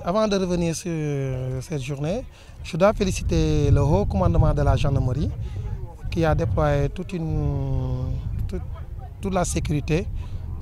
avant de revenir sur cette journée, je dois féliciter le haut commandement de la gendarmerie qui a déployé toute la sécurité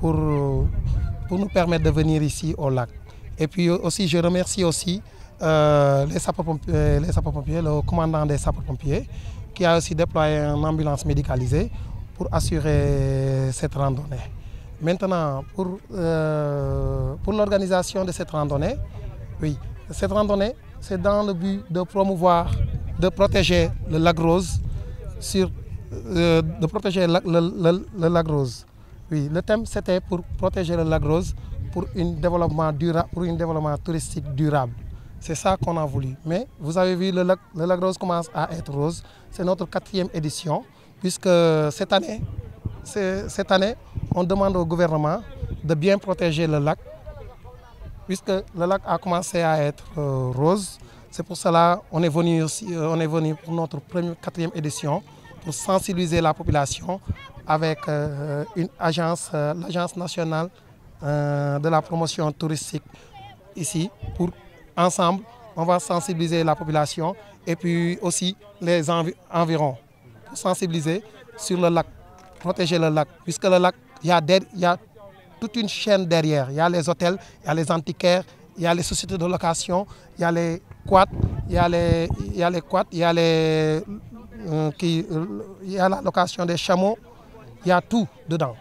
pour nous permettre de venir ici au lac. Et puis aussi, je remercie aussi les sapeurs-pompiers, le commandant des sapeurs-pompiers, qui a aussi déployé une ambulance médicalisée pour assurer cette randonnée. Maintenant, pour l'organisation de cette randonnée, oui, cette randonnée, c'est dans le but de promouvoir, de protéger le lac Rose, de protéger le lac Rose. Oui, le thème, c'était pour protéger le lac Rose pour un développement durable, pour un développement touristique durable. C'est ça qu'on a voulu. Mais vous avez vu, le lac Rose commence à être rose. C'est notre 4e édition, puisque cette année, on demande au gouvernement de bien protéger le lac, puisque le lac a commencé à être rose. C'est pour cela qu'on est venu pour notre 4e édition, pour sensibiliser la population avec une agence, l'Agence nationale de la promotion touristique ici. Pour ensemble, on va sensibiliser la population et puis aussi les environs, pour sensibiliser sur le lac, protéger le lac, puisque le lac, il y a toute une chaîne derrière. Il y a les hôtels, il y a les antiquaires, il y a les sociétés de location, il y a les quads, il y a la location des chameaux, il y a tout dedans.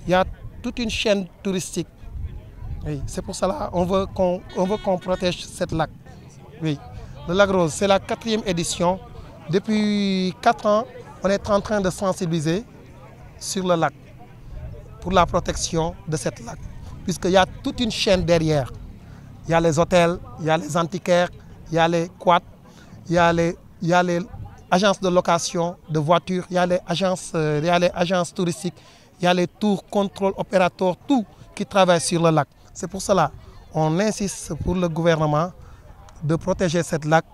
Il y a toute une chaîne touristique. Oui, c'est pour cela qu'on veut qu'on protège cette lac. Oui, le lac Rose, c'est la 4e édition. Depuis 4 ans, on est en train de sensibiliser sur le lac pour la protection de cette lac. Puisqu'il y a toute une chaîne derrière. Il y a les hôtels, il y a les antiquaires, il y a les quads, il y a les agences de location de voitures, il y a les agences touristiques, il y a les tours, contrôle, opérateurs, tout qui travaillent sur le lac. C'est pour cela qu'on insiste pour le gouvernement de protéger cette lac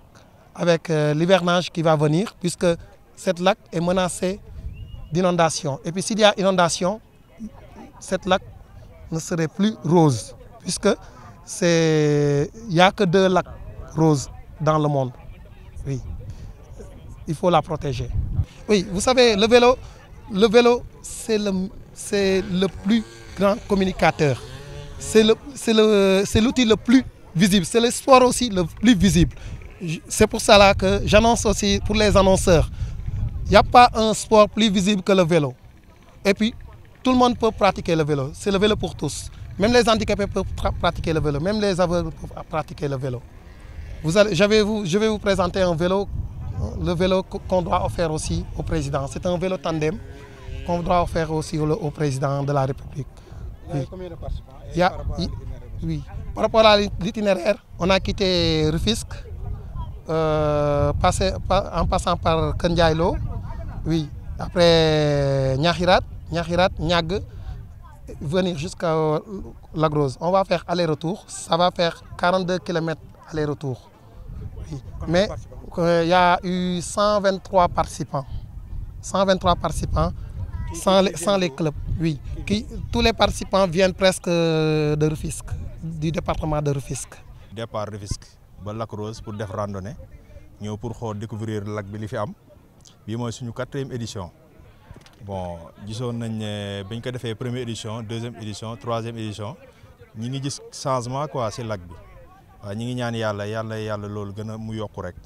avec l'hivernage qui va venir, puisque cette lac est menacée d'inondation. Et puis s'il y a inondation, cette lac ne serait plus rose, puisque il n'y a que 2 lacs roses dans le monde. Oui, il faut la protéger. Oui, vous savez, le vélo, c'est le plus grand communicateur. C'est l'outil le plus visible. C'est le sport aussi le plus visible. C'est pour cela que j'annonce aussi pour les annonceurs. Il n'y a pas un sport plus visible que le vélo. Et puis, tout le monde peut pratiquer le vélo. C'est le vélo pour tous. Même les handicapés peuvent pratiquer le vélo. Même les aveugles peuvent pratiquer le vélo. Je vais vous présenter un vélo, le vélo qu'on doit offrir aussi au président. C'est un vélo tandem qu'on doit offrir aussi au président de la République. Il y a combien de participants oui. Par rapport à l'itinéraire, on a quitté Rufisque, en passant par Kandiaïlo, oui. Après Niakhirat, Niag, venir jusqu'à Lac Rose. On va faire aller-retour. Ça va faire 42 km aller-retour. Oui. Mais il y a eu 123 participants. 123 participants sans les clubs. Oui. Tous les participants viennent presque de Rufisque, du département de Rufisque. Départ Rufisque, ba Lac Rose pour faire randonnée. Nous pour découvrir le lac bi li fi am. Bii mooy suñu 4e édition. Bon, gisoon nañ ne bañ ko defee 1e édition, 2e édition, 3e édition ñi ngi gis changement quoi ci lac bi. Waaw ñi ngi ñaan yàlla loolu gën a mu yokku rek.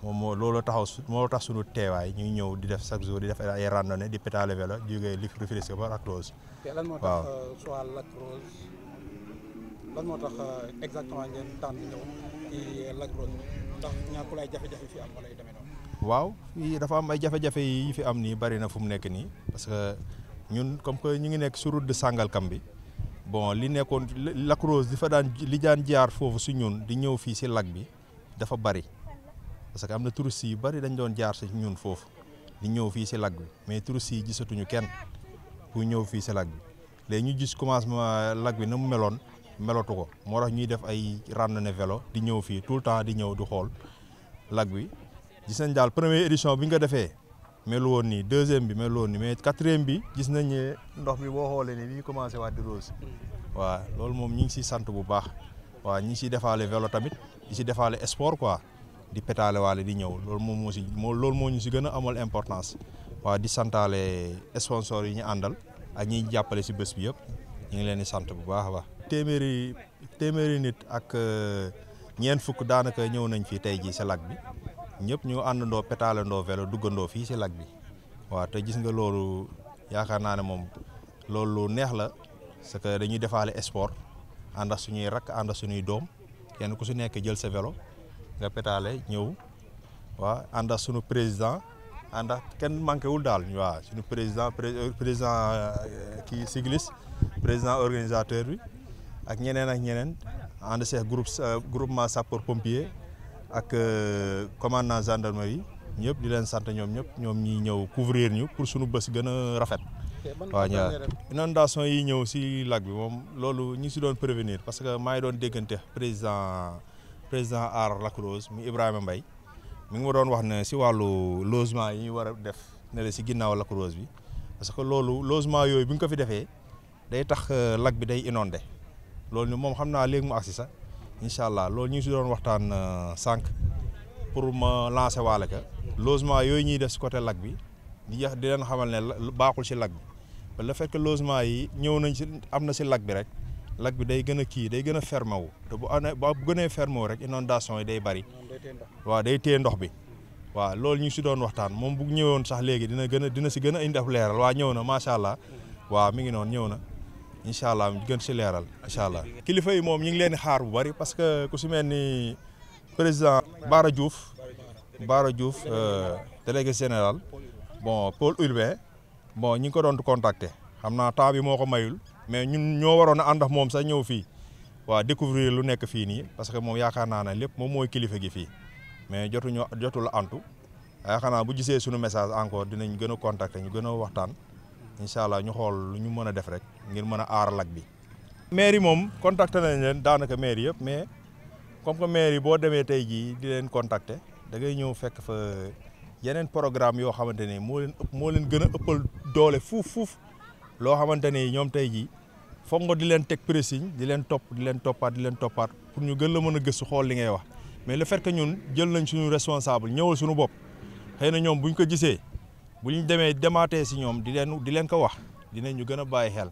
Moom loolu moo tax suñu teewaay ñu ñëw di def chaque jour di def ay randonnée di pédale vélo jógee li Rufisque ba Lac Rose. Lan moo tax soit Lac Rose lan moo tax exactement ngeen tànn ñëw ci Lac Rose ndax ñàkkul ay jafe-jafe fi am wala ay demee noonu. Waaw fii dafa am ay jafe-jafe yi fi am nii bari na fu mu nekk nii parce que ñun comme que ñu ngi nekk sur route de Sangalkam bi bon li nekkoon Lac Rose li daan jaar foofu su ñun di ñëw fii si lac bi dafa bari parce que am na touristes yu bari dañ doon jaar si ñun foofu di ñëw fii si lac bi mais touristes yi gisatuñu kenn pour ñëw fii si lac bi léegi ñu gis commencement lac bi na mu meloon melatu ko moo tax ñuy def ay randonnée vélo di ñëw fii tout le temps di ñëw du xool lac bi. Gis nañ daal 1e édition bi nga defee melu woon nii 2e bi melu woon nii mais 4e bi gis nañ ne ndox mi boo xoolee nii li ñu commencé waat di rose waaw loolu moom ñu ngi siy sant bu baax waaw ñi si defaale vélo tamit di si defaale sport quoi di pétale waale di ñëw loolu loolu moo ñu si gën a amal importance waaw di santaale sponsor yi ñu àndal ak ñiy jàppale si bés bi yëpp ñu ngi leen di sant bu baax a baax. téeméeri nit ak ñeent fukk daanaka ñëw nañ fi tey jii si lac bi ñëpp ñu àndandoo pétalandoo vélo duggandoo fii si lac bi waaw te gis nga loolu yaakaar naa ne moom loolu neex la parce que dañuy defaale sport ànd ak suñuy rakk ànd ak suñuy doom kenn ku si nekk jël sa vélo nga pétale ñëw waaw ànd ak suñu président ànd ak kenn manqué wul daal waaw suñu président kii cycliste président organisateur bi ak ñeneen ànd see groupement sapeur pompier ak commandant gendarmerie ñëpp di leen sant ñoom ñi ñëw couvrir ñu pour suñu bés gën a rafet. waaw inondation yi ñëw si lac bi moom loolu ñu si doon prévenir parce que maa ngi doon déggante président aar Lac Rose mu Ibrahima Mbaye mi ngi ma doon wax ne si wàllu logement yi ñu war a def ne la si ginnaaw Lac Rose bi parce que loolu logement yooyu bi nga ko fi defee day tax lac bi day inondé loolu ni moom xam naa léegi mu agsi sax incha allah loolu ñu ngi si doon waxtaan sànq pour ma lancer waale ka logement yooyu ñuy def si côté lac bi di leen xamal ne baaxul si lac bi le fait que logement yi ñëw nañ si am na si lac bi rek lac bi day gën a day gën a fermé wu te bu gënee fermé wu rek inondation yi day bari waaw day téye ndox bi waaw loolu ñu si doon waxtaan moom bu ñëwoon sax léegi dina si gën a indi ab leeral waa ñëw na macha allah waaw mi ngi noonu ñëw na incha allah gën si leeral incha allah. kilifa yi moom ñu ngi leen di xaar bu bari parce que ku si mel ni président Bara Diouf délégué général bon pôle urbain bon ñi ngi ko doon contacter xam naa temps bi moo ko mayul mais ñun ñoo waroon a ànd ak moom sax ñëw fii waaw découvrir lu nekk fii nii parce que moom yaakaar naa ne lépp moom mooy kilifa gi fii mais jotul antu yaakaar naa bu gisee suñu message encore dinañ gën a contacter ñu gën a waxtaan incha allah ñu xool lu ñu mën a def rek ngir mën a aar lac bi. maire yi moom contacter nañ leen daanaka maire yëpp mais comme que maire yi boo demee tey jii di leen contacter da ngay ñëw fekk fa yeneen programme yoo xamante ni moo leen gën a ëppal doole fuuf loo xamante ni ñoom tey jii foog nga di leen teg pressing di leen toppaat pour ñu gën la mën a gëstu xool li ngay wax mais le fait que ñun jël nañ suñu responsable ñëwal suñu bopp xëy na ñoom buñ ko gisee bu ñu demaatee si ñoom di leen ko wax dinañ ñu gën a bàyyi xel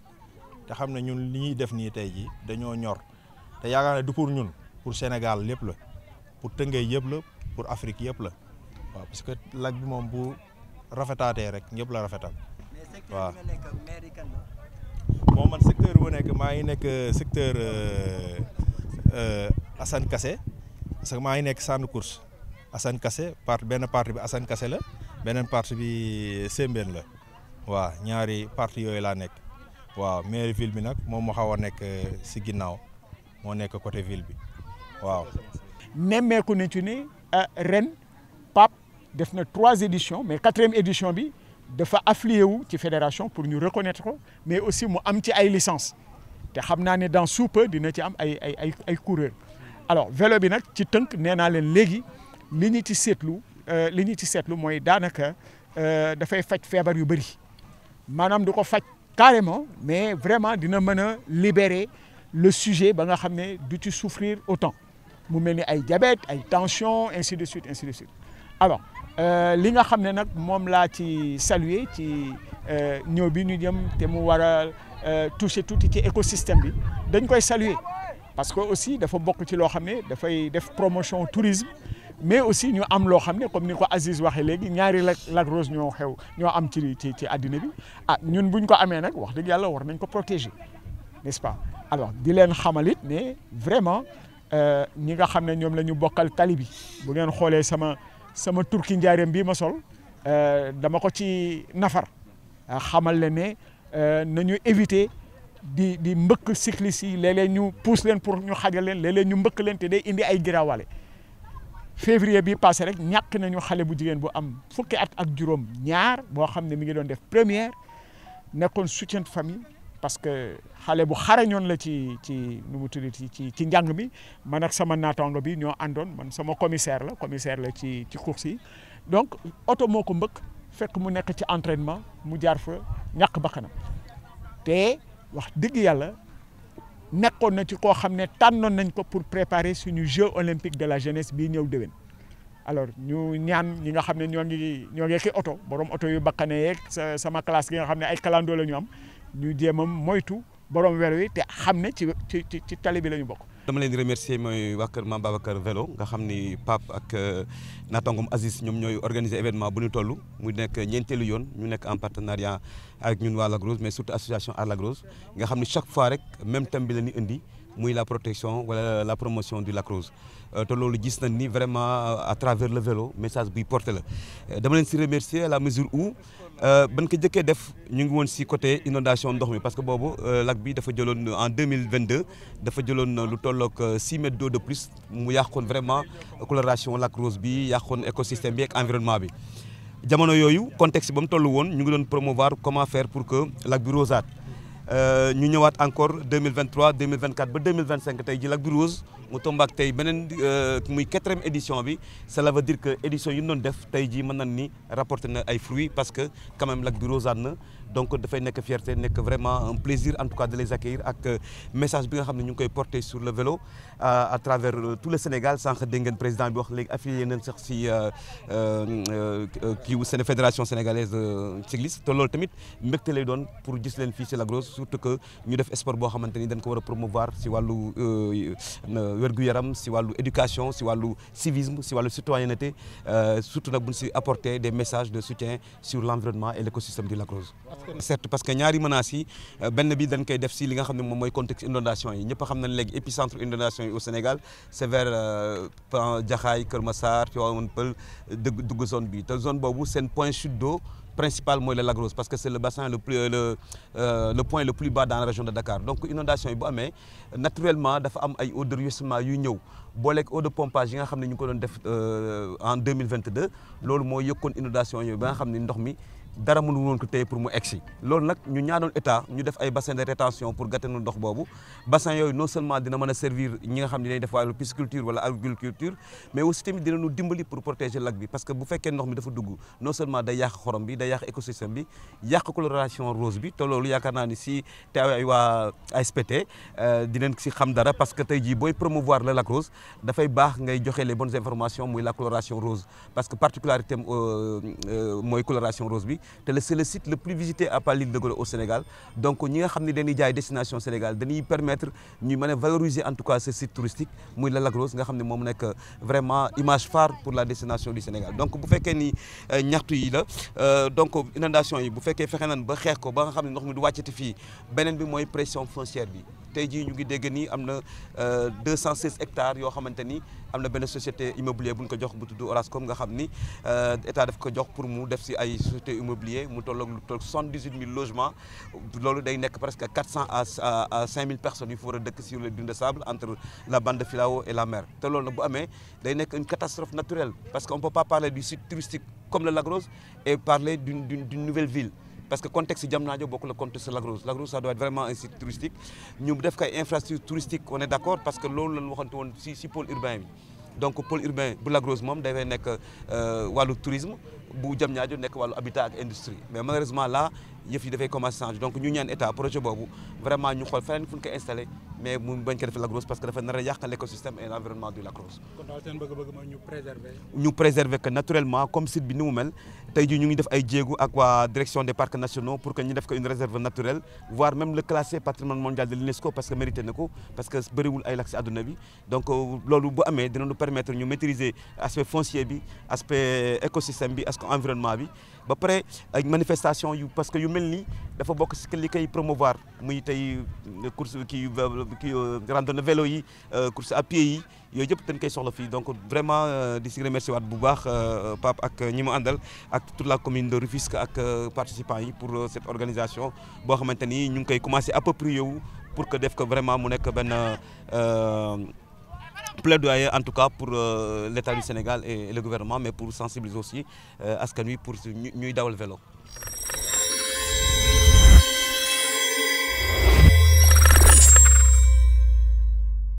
te xam ne ñun li ñuy def nii tey jii dañoo ñor te yaakaar ne du pour ñun pour Sénégal lépp la pour Tëngéej yëpp la pour Afrique yëpp la waaw parce que lac bi moom bu rafetaatee rek ñëpp la rafetal waaw. moom man secteur bu nekk maa ngi nekk secteur Assane Kassé parce que maa ngi nekk Sane Course Assane Kassé benn partie bi Assane Kassé la beneen partie bi Sembène la waaw ñaari partie yooyu laa nekk waaw mairie ville bi nag moom moo xaw a nekk si ginnaaw moo nekk côté ville bi waaw. nemmeeku nañ ci ne ren Pape def na 3 éditions mais 4e édition bi dafa affilié wu ci fédération pour ñu reconnaître ko mais aussi mu am ci ay licence te xam naa ne dans sous peu dina ci am ay coureurs alors vélo bi nag ci tënk nee naa leen léegi li ñu ci seetlu mooy daanaka dafay faj feebar yu bëri maanaam du ko faj carrément mais vraiment dina mën a libérer le sujet ba nga xam ne du ci souffrir autant mu mel ni ay diabète ay tension ainsi de suite alors li nga xam ne nag moom laa ci saluer ci ñëw bi ñu jëm te mu war a toucher tuuti ci écosystème bi dañ koy saluer parce que aussi dafa bokk ci loo xam ne dafay def promotion tourisme mais aussi ñu am loo xam ne comme ni ko Aziz waxee léegi ñaari Lac Rose ñoo am ci àddina bi ñun buñ ko amee nag wax dëgg yàlla war nañ ko protéger n'est-ce pas alors di leen xamalit ne vraiment ñi nga xam ne ñoom la ñu bokkal tali bi bu ngeen xoolee sama turki njaareem bii ma sol dama ko ci nafar xamal leen ne nañu éviter di mbëkk cyclistes yi léeg-léeg ñu pousse leen pour ñu xajal leen léeg-léeg ñu mbëkk leen te day indi ay giraawale février bi passé rek ñàkk nañu xale bu jigéen bu am fukki at ak juróom ñaar boo xam ne mi ngi doon def première nekkoon soutien de famille parce que xale bu xarañoon la ci nu mu tudd ci njàng mi man ak sama naataango bi ñoo àndoon man sama commissaire la ci course yi donc oto moo ko mbëkk fekk mu nekk ci entraînement mu jaar fa ñàkk bakkanam te wax dëgg yàlla nekkoon na ci koo xam ne tànnoon nañ ko pour préparer suñu Jeux olympiques de la jeunesse bii ñëw déwén. alors ñu ñaan ñi nga xam ne ñoo ngi ki oto borom oto yu bakkane yeeg sama classe gi nga xam ne ay kalandoo la ñu am ñu jéem a moytu borom weer wi te xam ne ci tali bi la ñu bokk. dama leen di remercier mooy waa kër Mame Babacar Vélo nga xam ni Pape ak naatangom Aziz ñoom ñooy organiser événement bu ñu toll mu nekk ñeenteelu yoon ñu nekk en partenariat avec ñun waa Lac Rose mais surtout association Aar Lac Rose nga xam ni chaque fois rek même thème bi la ñu indi muy la protection wala la promotion du Lac Rose te loolu gis nañ ni vraiment à travers le vélo message buy porté la dama leen si remercier à la mesure où ban ko jëkkee def ñu ngi woon si côté inondation ndox mi parce que boobu lac bi dafa jëloon en 2022 dafa jëloon lu tolloog 6 mètres d'eau de plus mu yàqoon vraiment coloration Lac Rose bi yàqoon écosystème bi ak environnement bi jamono yooyu contexte ba mu toll woon ñu ngi doon promouvoir comment faire pour que lac bi rosaat ñu ñëwaat encore 2023 2024 ba 2025 tey ji Lac bi rose mu tombaak tey beneen muy 4e édition bi cela veut dire que édition yi ñu doon def tey jii mën nañ ni rapporté na ay fruits parce que quand même Lac bi rosaat na donc dafay nekk fierté nekk vraiment un plaisir en tout cas de les accueillir ak message bi nga xam ne ñu ngi koy porter sur le vélo à travers tout le Sénégal sànq dégg ngeen président bi wax léegi affilié nañ sax si kii wu seen fédération sénégalaise cycliste te loolu tamit mbégte lay doon pour gis leen fii si Lac Rose surtout que ñu def sport boo xamante ni dañ ko war a promouvoir si wàllu wér-gu-yaram si wàllu éducation si wàllu civisme si wàllu citoyenneté surtout nag bu ñu si apporter des messages de soutien sur l'environnement et l'écosystème du Lac Rose. certes parce que ñaari menaces yi benn bi dañ koy def si li nga xam ne moom mooy contexte inondation yi ñëpp a xam nañ léegi épicentre inondation yi au Sénégal c'est vers Jaxaay Kër Massar Tivaouane Peulh dugg zone bi te zone boobu seen point chute d'eau principal mooy le Lac Rose parce que c'est le bassin le point le plus bas dans la région de Dakar donc inondation yi bu amee naturellement dafa am ay eaux de ruissellement yuy ñëw booleeg eau de pompage yi nga xam ne ñu ko doon def en 2022 loolu moo yokkoon inondation yooyu ba nga xam ne ndox mi dara mënu woon ko téye pour mu egsi loolu nag ñu ñaanoon état ñu def ay bassin de rétention pour gàttanu ndox boobu bassin yooyu non seulement dina mën a servir ñi nga xam ne dañuy def wàllu pisciculture wala agriculture mais aussi tamit dinañu dimbali pour protéger lac bi parce que bu fekkee ndox mi dafa dugg non seulement day yàq xorom bi day yàq écosystème bi yàq coloration rose bi te loolu yaakaar naa ni si teewaay waa ASPT dinañ si xam dara parce que tey jii booy promouvoir le Lac Rose dafay baax ngay joxe les bonnes informations muy la coloration rose parce que particularité mooy coloration rose bi te c'est le site le plus visité à part l'île de Gorée au Sénégal donc ñi nga xam ne dañuy jaay destination Sénégal dañuy permettre ñu mën a valoriser en tout cas ce site touristique muy le Lac Rose nga xam ne moom nekk vraiment image phare pour la destination du Sénégal donc bu fekkee ni ñaxtu yi la donc inondation yi bu fekkee fexe nañ ba xeex ko ba nga xam ne ndox mi du wàccati fii beneen bi mooy pression foncière bi tey jii ñu ngi dégg ni am na 216 hectares yoo xamante ni am na benn société immobilière bu ñu ko jox bu tudd Orascom nga xam ni état daf ko jox pour mu def si ay société immobilier mu tolloog lu toll 78 000 logements loolu day nekk presque 400 à 5 000 personnes yu fa war a dëkk sur les dunes de sable entre la bande de filao et la mer te loolu nag bu amee day nekk une catastrophe naturelle parce que on peut pas parler du site touristique comme le Lac Rose et parler d'une nouvelle ville parce que contexte Diamniadio bokk le contexte Lac Rose Lac Rose ça doit être vraiment un site touristique ñu def kay infrastructure touristique on est d'accord parce que loolu lañ waxante woon si pôle urbain bi donc pôle urbain bu Lac Rose moom dafay nekk wàllu tourisme bu Diamniadio nekk wàllu habitat ak industrie mais malheureusement là yëf yi dafay commencer changer donc ñu ñaan état projet boobu vraiment ñu xool feneen fu ñu koy installé mais mu bañ ko def Lac Rose parce que dafa nar a yàq l'écosystème et l'environnement du Lac Rose. kon daal seen bëgg-bëgg mooy ñu préserver que naturellement comme site bi ni mu mel tey jii ñu ngi def ay jéego ak waa direction des parcs nationaux pour que ñu def ko une réserve naturelle voire même le classer patrimoine mondial de l'UNESCO parce que mérité na ko parce que bëriwul ay lac ci àdduna bi donc loolu bu amee dina ñu permettre ñu maîtriser aspect foncier bi aspect écosystème bi aspect environnement bi ba pare ay manifestation yu parce que yu mel nii dafa bokk ci li koy promouvoir muy tey course kii randonnée vélo yi course à pied yi yooyu yëpp dañ koy soxla fii donc vraiment di si remercier waat bu baax Pape ak ñi mu àndal ak toute la commune de Rufisque ak participants yi pour cette organisation boo xamante ni ñu ngi koy commencer approprier wu pour que def ko vraiment mu nekk benn plaidoyer en tout cas pour l'État du Sénégal et le gouvernement mais pour sensibiliser aussi askan wi pour ñuy dawal vélo.